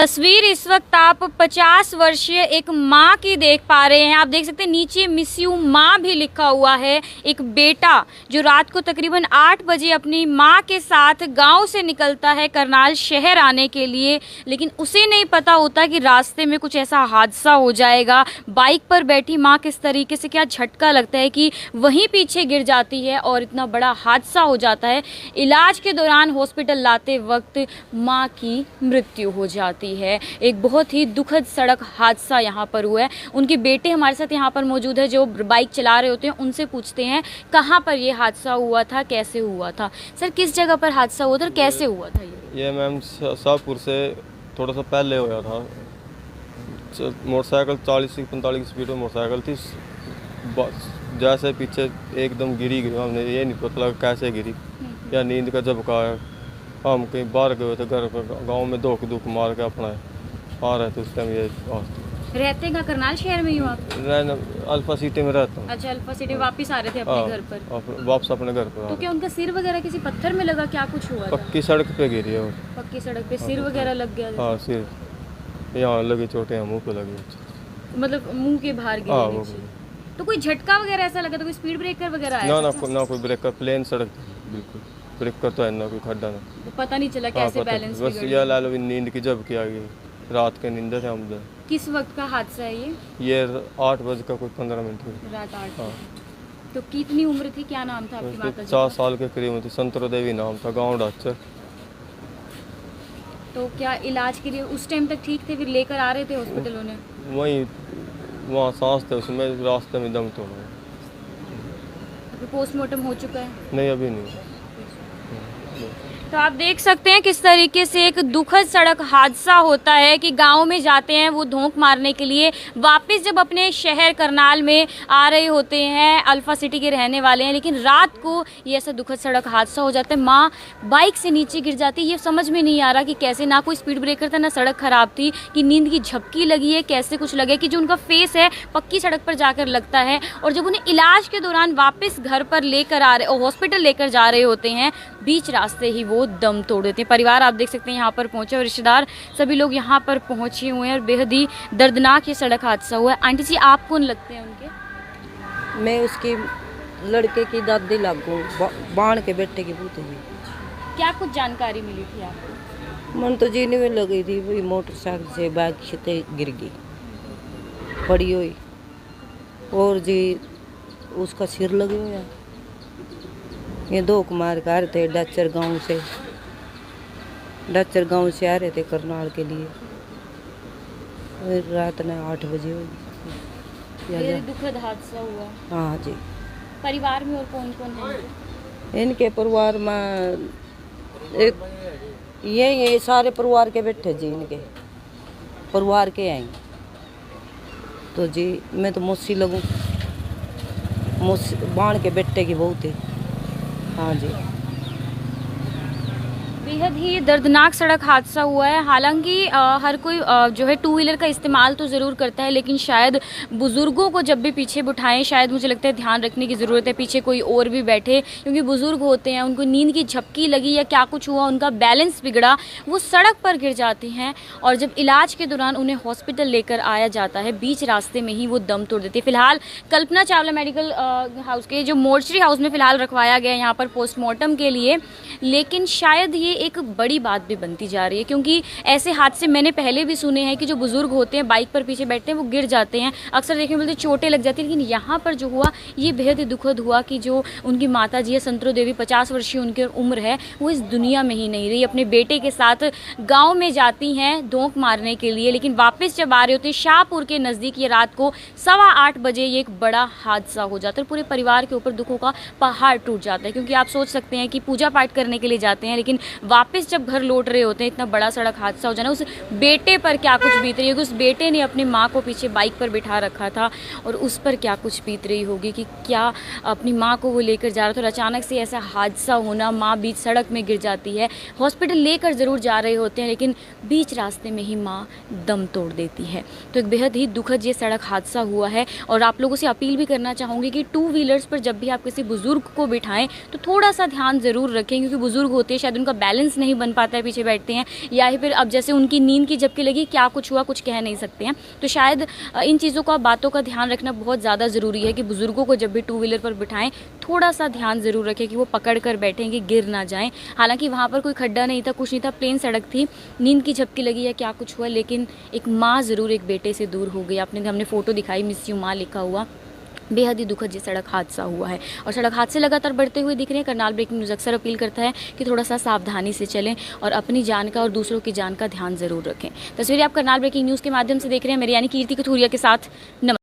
तस्वीर इस वक्त आप 50 वर्षीय एक माँ की देख पा रहे हैं। आप देख सकते हैं नीचे मिस यू माँ भी लिखा हुआ है। एक बेटा जो रात को तकरीबन 8 बजे अपनी माँ के साथ गांव से निकलता है करनाल शहर आने के लिए, लेकिन उसे नहीं पता होता कि रास्ते में कुछ ऐसा हादसा हो जाएगा। बाइक पर बैठी माँ किस तरीके से क्या झटका लगता है कि वहीं पीछे गिर जाती है और इतना बड़ा हादसा हो जाता है। इलाज के दौरान हॉस्पिटल लाते वक्त माँ की मृत्यु हो जाती है। एक बहुत ही दुखद सड़क हादसा यहाँ पर हुआ है। उनके बेटे हमारे साथ यहाँ पर मौजूद है जो बाइक चला रहे होते हैं। उनसे पूछते हैं कहाँ पर ये हादसा हुआ था, कैसे हुआ था। सर, किस जगह पर हादसा हुआ था और कैसे हुआ था ये मैम शाहपुर से थोड़ा सा पहले हुआ था। मोटरसाइकिल 40 से 45 स्पीड में मोटरसाइकिल थी। जैसे पीछे एकदम गिरी गई, हमने ये नहीं पता लगा कैसे गिरी या नींद का झपका है। हम कहीं बाहर गए थे, घर गांव में दुख मार के अपना आ रहे थे। उस टाइम ये रहते का करनाल शहर में ही आप? अल्फा सिटी में रहता हूँ। अच्छा, अल्फा सिटी वापस आ रहे थे अपने घर पर? वापस अपने घर पर। तो क्या उनका सिर वगैरह किसी पत्थर में लगा, क्या कुछ हुआ? पक्की सड़क पे गिरी है। पक्की सड़क पे सिर वगैरह लग गया? हाँ, सिर यहाँ लगी, चोटें यहाँ मुँह पे लगी। मतलब मुंह के बाहर गिरी? तो कोई झटका वगैरह ऐसा लगा? तो कोई स्पीड ब्रेकर वगैरह आया? ना कोई ब्रेकर, प्लेन सड़क बिल्कुल। ब्रेकर तो है ना, कोई खड्डा ना। तो पता नहीं चला कैसे बैलेंस बस ये ला लो, नींद की झपकी आ गई। रात के नींद थे हम। किस वक्त का हादसा है ये 8 बजे का कोई 15 मिनट हुई। रात 8। हाँ। तो कितनी उम्र थी, क्या नाम था आपकी माता जी? 4 साल के करीब थी। संतरो देवी नाम था, गाँव डाचर। तो क्या इलाज के लिए उस टाइम तक ठीक थे, फिर लेकर आ रहे थे हॉस्पिटल उन्हें? वहाँ सांस थे उसमें, रास्ते में दम तोड़ गया। पोस्टमार्टम हो चुका है? नहीं, अभी नहीं। तो आप देख सकते हैं किस तरीके से एक दुखद सड़क हादसा होता है कि गांव में जाते हैं वो धोंक मारने के लिए, वापस जब अपने शहर करनाल में आ रहे होते हैं, अल्फा सिटी के रहने वाले हैं, लेकिन रात को ये ऐसा दुखद सड़क हादसा हो जाता है। माँ बाइक से नीचे गिर जाती है। ये समझ में नहीं आ रहा कि कैसे, ना कोई स्पीड ब्रेकर था, ना सड़क खराब थी, कि नींद की झपकी लगी है, कैसे कुछ लगे कि जो उनका फेस है पक्की सड़क पर जाकर लगता है। और जब उन्हें इलाज के दौरान वापस घर पर लेकर आ रहे, हॉस्पिटल लेकर जा रहे होते हैं, बीच रास्ते ही वो दम तोड़ देते हैं। परिवार आप देख सकते हैं यहाँ पर पहुंचे और रिश्तेदार सभी लोग यहाँ पर पहुंचे हुए हैं और बेहद ही दर्दनाक ये सड़क हादसा हुआ है। आंटी जी, आप कौन लगते हैं उनके? मैं उसकी लड़के की दादी लागू, बाण के बेटे की पूती जी। क्या कुछ जानकारी मिली थी आपको? मन तो जीने में लगी थी, वही मोटरसाइकिल से बाइक से गिर गई, पड़ी हुई। और जी उसका सिर लगे हुआ। ये 2 कुमार आ रहे थे डाचर गांव से आ रहे थे करनाल के लिए। रात ने 8 बजे हुई। दुखद हादसा हुआ। हाँ जी। परिवार में और कौन कौन है? इनके परिवार में एक ये सारे परिवार के बैठे जी, इनके परिवार के आएंगे। तो जी मैं तो मौसी लगूँ, बाण के बेटे की बहुत है। हाँ जी। बेहद ही दर्दनाक सड़क हादसा हुआ है। हालांकि हर कोई जो है 2 व्हीलर का इस्तेमाल तो ज़रूर करता है, लेकिन शायद बुज़ुर्गों को जब भी पीछे बिठाएं, शायद मुझे लगता है ध्यान रखने की ज़रूरत है पीछे कोई और भी बैठे, क्योंकि बुज़ुर्ग होते हैं, उनको नींद की झपकी लगी या क्या कुछ हुआ, उनका बैलेंस बिगड़ा, वो सड़क पर गिर जाते हैं और जब इलाज के दौरान उन्हें हॉस्पिटल लेकर आया जाता है, बीच रास्ते में ही वो दम तोड़ देते हैं। फिलहाल कल्पना चावला मेडिकल हाउस के जो मोर्चरी हाउस में फ़िलहाल रखवाया गया है यहाँ पर पोस्टमार्टम के लिए, लेकिन शायद ये एक बड़ी बात भी बनती जा रही है, क्योंकि ऐसे हादसे मैंने पहले भी सुने हैं कि जो बुजुर्ग होते हैं बाइक पर पीछे बैठते हैं वो गिर जाते हैं, अक्सर देखने मिलते चोटें लग जाती हैं, लेकिन यहाँ पर जो हुआ ये बेहद ही दुखद हुआ कि जो उनकी माता जी है संतरो देवी, 50 वर्षीय उनकी उम्र है, वो इस दुनिया में ही नहीं रही। अपने बेटे के साथ गाँव में जाती हैं धोंक मारने के लिए, लेकिन वापस जब आ रहे होते हैं शाहपुर के नज़दीक ये रात को 8:15 बजे ये एक बड़ा हादसा हो जाता है। पूरे परिवार के ऊपर दुखों का पहाड़ टूट जाता है, क्योंकि आप सोच सकते हैं कि पूजा पाठ करने के लिए जाते हैं, लेकिन वापस जब घर लौट रहे होते हैं इतना बड़ा सड़क हादसा हो जाना, उस बेटे पर क्या कुछ बीत रही होगी। उस बेटे ने अपनी माँ को पीछे बाइक पर बिठा रखा था और उस पर क्या कुछ बीत रही होगी कि क्या अपनी माँ को वो लेकर जा रहा था और अचानक से ऐसा हादसा होना, माँ बीच सड़क में गिर जाती है। हॉस्पिटल लेकर ज़रूर जा रहे होते हैं, लेकिन बीच रास्ते में ही माँ दम तोड़ देती है। तो एक बेहद ही दुखद ये सड़क हादसा हुआ है और आप लोगों से अपील भी करना चाहूँगी कि 2 व्हीलर्स पर जब भी आप किसी बुज़ुर्ग को बिठाएं तो थोड़ा सा ध्यान ज़रूर रखें, क्योंकि बुज़ुर्ग होते हैं, शायद उनका बैलेंस बैलेंस नहीं बन पाता है, पीछे बैठते हैं, या फिर अब जैसे उनकी नींद की झपकी लगी, क्या कुछ हुआ कुछ कह नहीं सकते हैं। तो शायद इन चीज़ों का, बातों का ध्यान रखना बहुत ज़्यादा ज़रूरी है कि बुज़ुर्गों को जब भी टू व्हीलर पर बिठाएं थोड़ा सा ध्यान ज़रूर रखें कि वो पकड़ कर बैठें कि गिर ना जाएं। हालांकि वहाँ पर कोई खड्डा नहीं था, कुछ नहीं था, प्लेन सड़क थी, नींद की झपकी लगी या क्या कुछ हुआ, लेकिन एक माँ ज़रूर एक बेटे से दूर हो गई। हमने फ़ोटो दिखाई, मिस यू माँ लिखा हुआ, बेहद ही दुखद ये सड़क हादसा हुआ है। और सड़क हादसे लगातार बढ़ते हुए दिख रहे हैं। करनाल ब्रेकिंग न्यूज़ अक्सर अपील करता है कि थोड़ा सा सावधानी से चलें और अपनी जान का और दूसरों की जान का ध्यान ज़रूर रखें। तस्वीरें आप करनाल ब्रेकिंग न्यूज़ के माध्यम से देख रहे हैं, मेरी यानी कीर्ति कथूरिया के साथ। नमस्कार।